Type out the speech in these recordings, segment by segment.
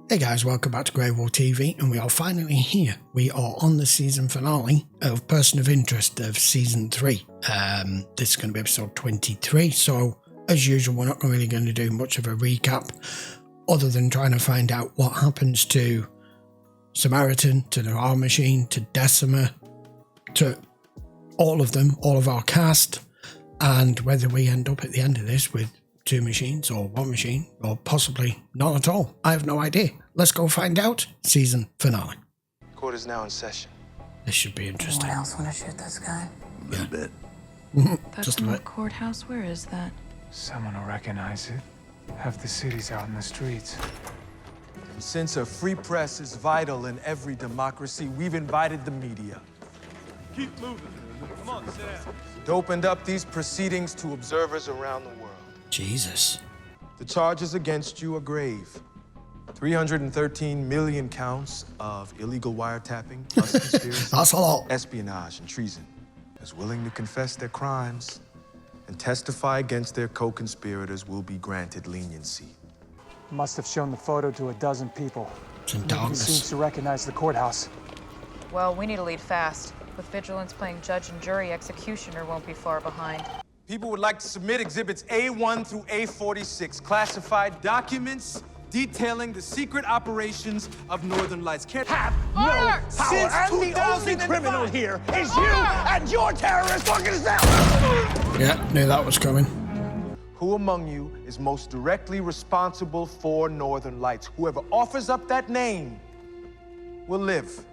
Hey guys, welcome back to GreyWolf TV, and we are finally here. We are on the season finale of Person of Interest of Season 3. This is going to be episode 23, so as usual we're not really going to do much of a recap other than trying to find out what happens to Samaritan, to the R Machine, to Decima, to all of them, all of our cast, and whether we end up at the end of this with 2 machines or 1 machine, or possibly none at all. I have no idea. Let's go find out. Season finale. Court is now in session. This should be interesting. Anyone else want to shoot this guy? A little bit. That's Just a not a bit. courthouse. Where is that? Someone will recognize it. Half the city's out in the streets. And since a free press is vital in every democracy, we've invited the media. Keep moving. Come on, sit down. It opened up these proceedings to observers around the world. Jesus. The charges against you are grave. 313 million counts of illegal wiretapping, plus conspiracy, That's a lot. espionage, and treason. As willing to confess their crimes and testify against their co-conspirators will be granted leniency. Must have shown the photo to a dozen people. It's in Nobody darkness. seems to recognize the courthouse. Well, we need to lead fast. With Vigilance playing judge and jury, executioner won't be far behind. People would like to submit exhibits A1 through A46, classified documents detailing the secret operations of Northern Lights. Can't have No power, Since and the only 2005. criminal here is you and your terrorist organization. Yeah, knew that was coming. Who among you is most directly responsible for Northern Lights? Whoever offers up that name will live.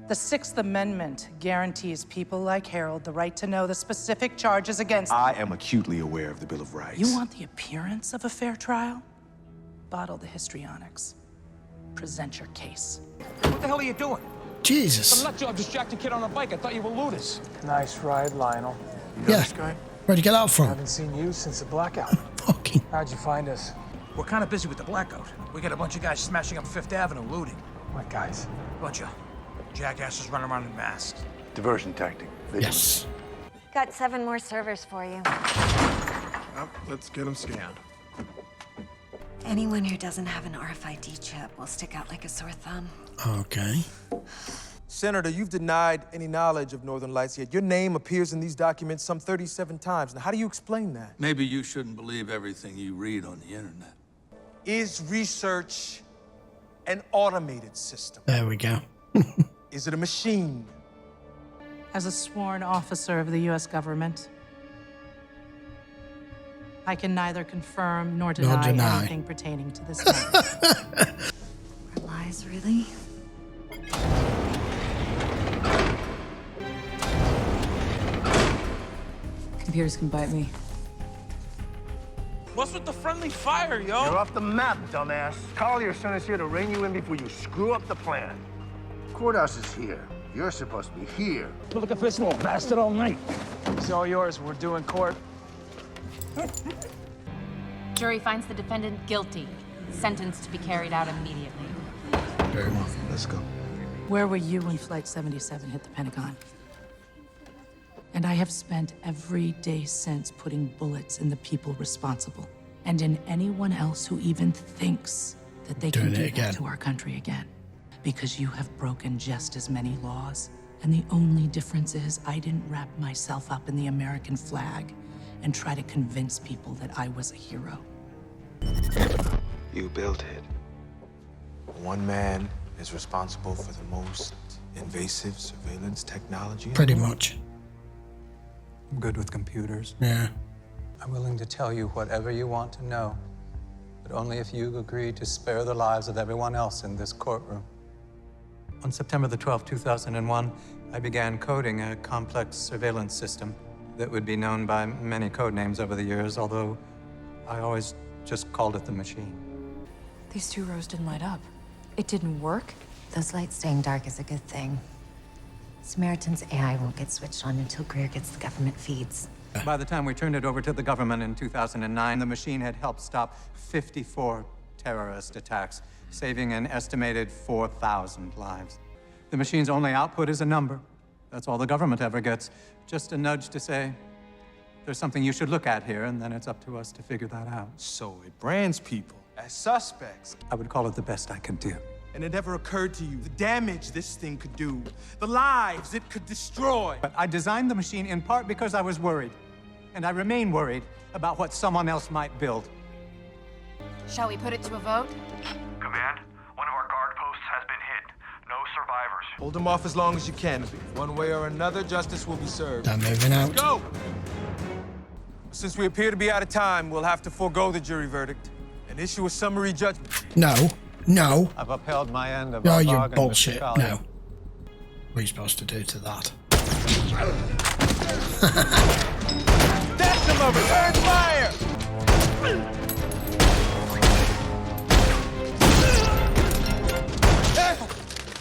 The Sixth Amendment guarantees people like Harold the right to know the specific charges against them. I am acutely aware of the Bill of Rights. You want the appearance of a fair trial? Bottle the histrionics. Present your case. What the hell are you doing? Jesus. Some nut job distracted kid on a bike. I thought you were looters. Nice ride, Lionel. Yeah. Where'd you get that from? Haven't seen you since the blackout. Fucking. How'd you find us? We're kind of busy with the blackout. We got a bunch of guys smashing up Fifth Avenue looting. What guys? Bunch of jackasses running around in masks. Diversion tactic. Yes. Got 7 more servers for you. Well, let's get them scanned. Anyone who doesn't have an RFID chip will stick out like a sore thumb. Okay. Senator, you've denied any knowledge of Northern Lights, yet your name appears in these documents some 37 times. Now, how do you explain that? Maybe you shouldn't believe everything you read on the internet. Is research an automated system? There we go. Is it a machine? As a sworn officer of the U.S. government, I can neither confirm nor deny anything pertaining to this matter. Are lies, really? Computers can bite me. What's with the friendly fire, yo? You're off the map, dumbass. Carly, your son is here to rein you in before you screw up the plan. Courthouse is here. You're supposed to be here. Look at this little bastard all night. It's all yours. We're doing court. Jury finds the defendant guilty. Sentence to be carried out immediately. Let's go. Where were you when Flight 77 hit the Pentagon? And I have spent every day since putting bullets in the people responsible, and in anyone else who even thinks that they can Doing it do again. that to our country again. Because you have broken just as many laws. And the only difference is I didn't wrap myself up in the American flag and try to convince people that I was a hero. You built it. One man is responsible for the most invasive surveillance technology. Pretty much. I'm good with computers. Yeah. I'm willing to tell you whatever you want to know, but only if you agree to spare the lives of everyone else in this courtroom. On September the 12th, 2001, I began coding a complex surveillance system that would be known by many code names over the years, although I always just called it the Machine. These 2 rows didn't light up. It didn't work? Those lights staying dark is a good thing. Samaritan's AI won't get switched on until Greer gets the government feeds. By the time we turned it over to the government in 2009, the Machine had helped stop 54 terrorist attacks, saving an estimated 4,000 lives. The Machine's only output is a number. That's all the government ever gets. Just a nudge to say, there's something you should look at here, and then it's up to us to figure that out. So it brands people. as suspects. I would call it the best I could do. And it never occurred to you the damage this thing could do, the lives it could destroy. But I designed the machine in part because I was worried. And I remain worried about what someone else might build. Shall we put it to a vote? Command, one of our guard posts has been hit. No survivors. Hold them off as long as you can. One way or another, justice will be served. They're moving out. Let's go! Since we appear to be out of time, we'll have to forego the jury verdict and issue a summary judgment. No. No. I've upheld my end of No, our you bargain, bullshit. Mr. No. What are you supposed to do to that? That's him over! Turn fire!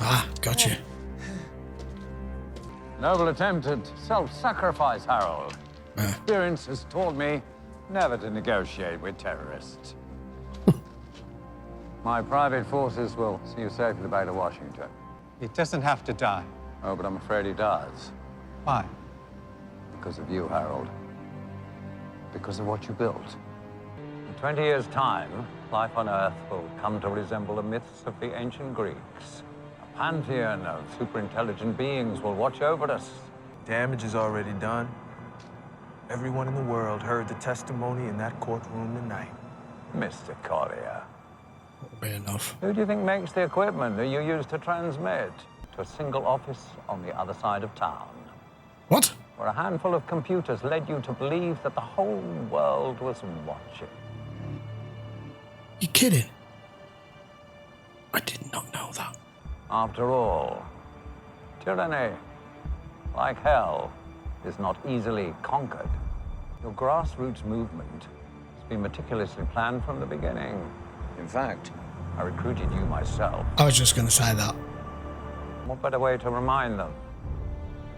Ah, gotcha. Noble attempt at self-sacrifice, Harold. Experience has taught me never to negotiate with terrorists. My private forces will see you safely back to Washington. He doesn't have to die. Oh, but I'm afraid he does. Why? Because of you, Harold. Because of what you built. In 20 years' time, life on Earth will come to resemble the myths of the ancient Greeks. A pantheon of superintelligent beings will watch over us. Damage is already done. Everyone in the world heard the testimony in that courtroom tonight. Mr. Collier. That'll be enough. Who do you think makes the equipment that you use to transmit to a single office on the other side of town? What? Where a handful of computers led you to believe that the whole world was watching. You kidding? I did not know that. After all, tyranny, like hell, is not easily conquered. Your grassroots movement has been meticulously planned from the beginning. In fact, I recruited you myself. I was just going to say that. What better way to remind them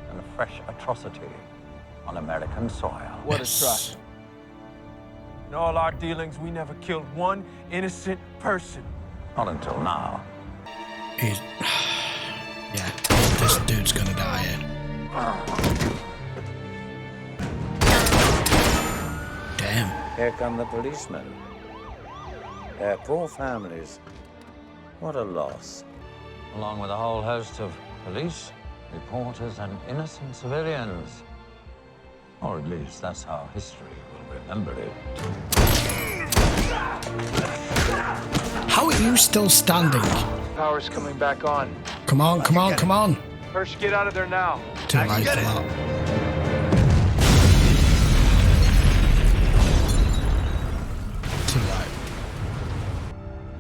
than a fresh atrocity on American soil? What a trust. In all our dealings, we never killed one innocent person. Not until now. He's... Yeah, this dude's going to die here. Damn. Here come the policemen. Their poor families. What a loss. Along with a whole host of police, reporters, and innocent civilians. Or at least that's how history will remember it. How are you still standing? Power's coming back on. Come on, come on, come on. Hirsch, get out of there now. Too late for that. Too late.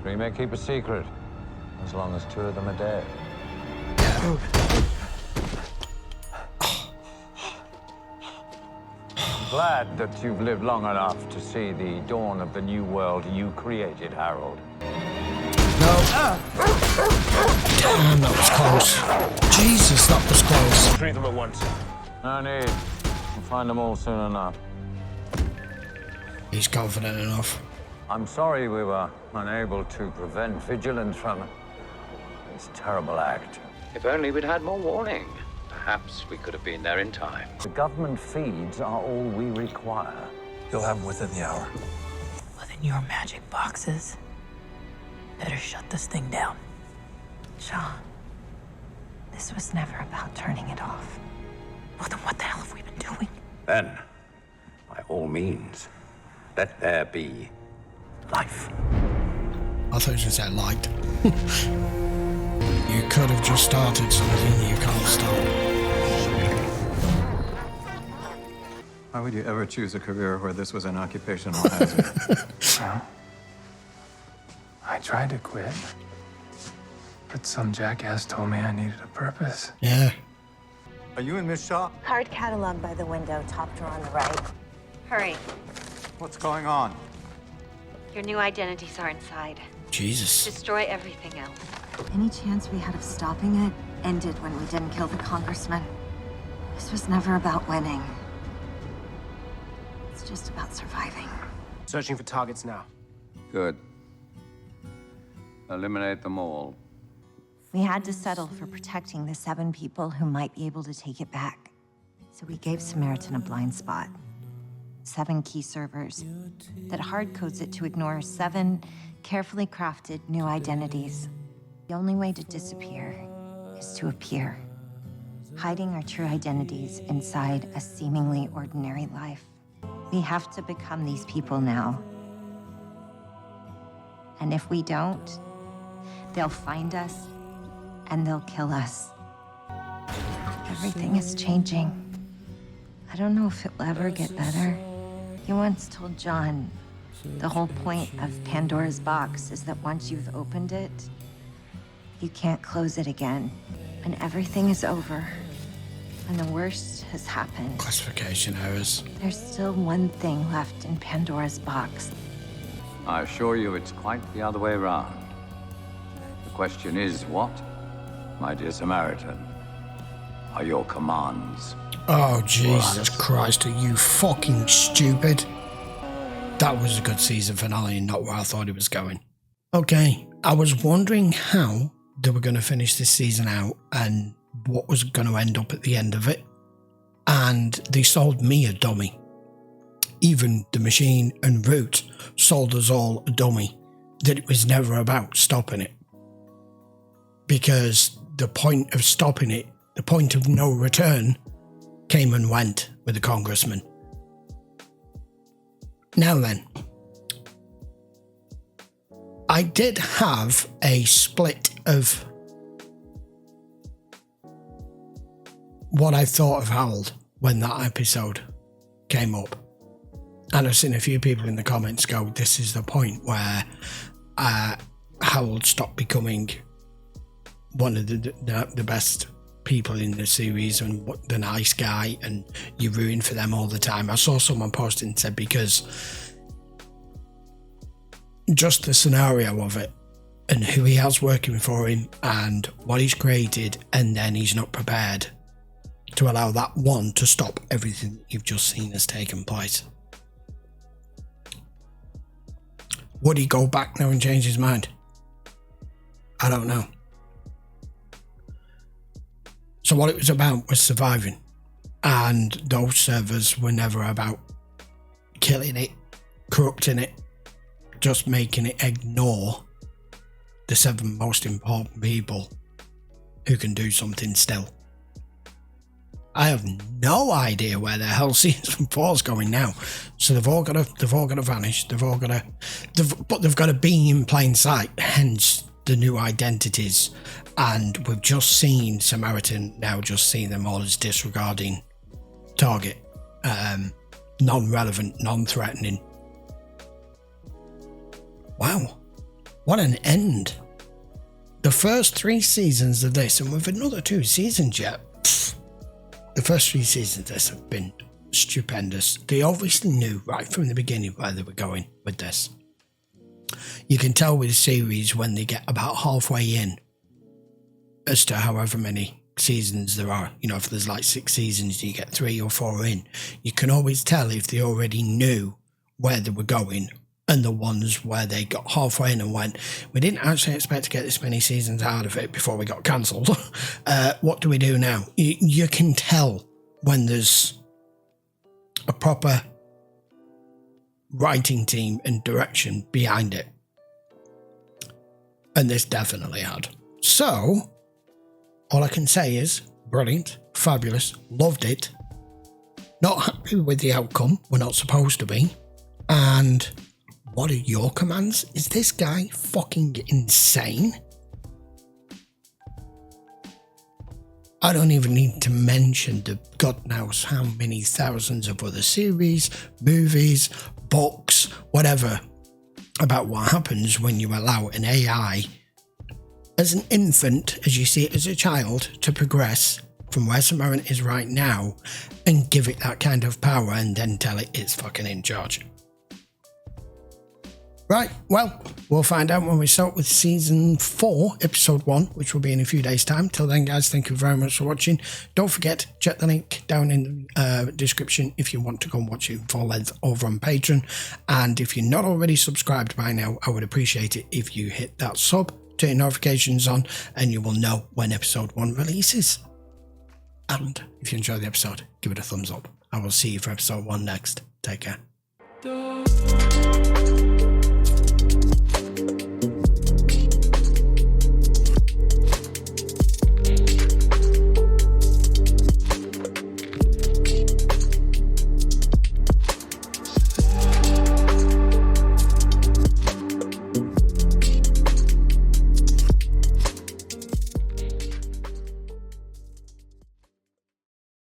Three may keep a secret, as long as two of them are dead. I'm glad that you've lived long enough to see the dawn of the new world you created, Harold. No. Damn, that was close. Jesus, that was close. Treat them at once. No need. We'll find them all soon enough. He's confident enough. I'm sorry we were unable to prevent Vigilance from this terrible act. If only we'd had more warning. Perhaps we could have been there in time. The government feeds are all we require. You'll have them within the hour. Within your magic boxes. Better shut this thing down. Shaw, this was never about turning it off. Well, then what the hell have we been doing? Then, by all means, let there be life. I thought you just said light. You could have just started something you can't stop. Why would you ever choose a career where this was an occupational hazard? Well, I tried to quit, but some jackass told me I needed a purpose. Yeah. Are you and Miss Shaw? Card catalog by the window, top drawer on the right. Hurry. What's going on? Your new identities are inside. Jesus. Destroy everything else. Any chance we had of stopping it ended when we didn't kill the congressman. This was never about winning. It's just about surviving. Searching for targets now. Good. Eliminate them all. We had to settle for protecting the 7 people who might be able to take it back. So we gave Samaritan a blind spot. 7 key servers that hard-codes it to ignore 7 carefully crafted new identities. The only way to disappear is to appear, hiding our true identities inside a seemingly ordinary life. We have to become these people now. And if we don't, they'll find us and they'll kill us. Everything is changing. I don't know if it'll ever get better. You once told John, the whole point of Pandora's box is that once you've opened it, you can't close it again. And everything is over. And the worst has happened. Classification errors. There's still one thing left in Pandora's box. I assure you it's quite the other way around. The question is what, my dear Samaritan, are your commands? Oh, Jesus Christ, are you fucking stupid? That was a good season finale and not where I thought it was going. Okay, I was wondering how they were going to finish this season out and what was going to end up at the end of it. And they sold me a dummy. Even the machine and Root sold us all a dummy, that it was never about stopping it. Because the point of stopping it, the point of no return, came and went with the congressman. Now then, I did have a split of what I thought of Harold when that episode came up. And I've seen a few people in the comments go, this is the point where Harold stopped becoming one of the best people in the series and the nice guy, and you ruin for them all the time. I saw someone post and said because just the scenario of it and who he has working for him and what he's created, and then he's not prepared to allow that one to stop everything you've just seen has taken place. Would he go back now and change his mind? I don't know. So what it was about was surviving, and those servers were never about killing it, corrupting it, just making it ignore the 7 most important people who can do something still. I have no idea where the hell season 4 is going now. So they've all got to vanish. But they've got to be in plain sight. Hence the new identities. And we've just seen Samaritan now just seeing them all as disregarding target, non-relevant, non-threatening. Wow, what an end. The first 3 seasons of this, and with another 2 seasons yet, the first 3 seasons of this have been stupendous. They obviously knew right from the beginning where they were going with this. You can tell with the series when they get about halfway in as to however many seasons there are. You know, if there's like 6 seasons, you get 3 or 4 in. You can always tell if they already knew where they were going, and the ones where they got halfway in and went, we didn't actually expect to get this many seasons out of it before we got cancelled. What do we do now? You can tell when there's a proper writing team and direction behind it. And this definitely had. So, all I can say is, brilliant, fabulous, loved it. Not happy with the outcome, we're not supposed to be. And what are your commands? Is this guy fucking insane? I don't even need to mention the God knows how many thousands of other series, movies, books, whatever, about what happens when you allow an AI as an infant, as you see it as a child, to progress from where Samaritan is right now and give it that kind of power and then tell it it's fucking in charge. Right, well, we'll find out when we start with season 4, episode 1, which will be in a few days' time. Till then, guys, thank you very much for watching. Don't forget, check the link down in the description if you want to go and watch it in full length over on Patreon. And if you're not already subscribed by now, I would appreciate it if you hit that sub, turn notifications on, and you will know when episode 1 releases. And if you enjoyed the episode, give it a thumbs up. I will see you for episode 1 next. Take care.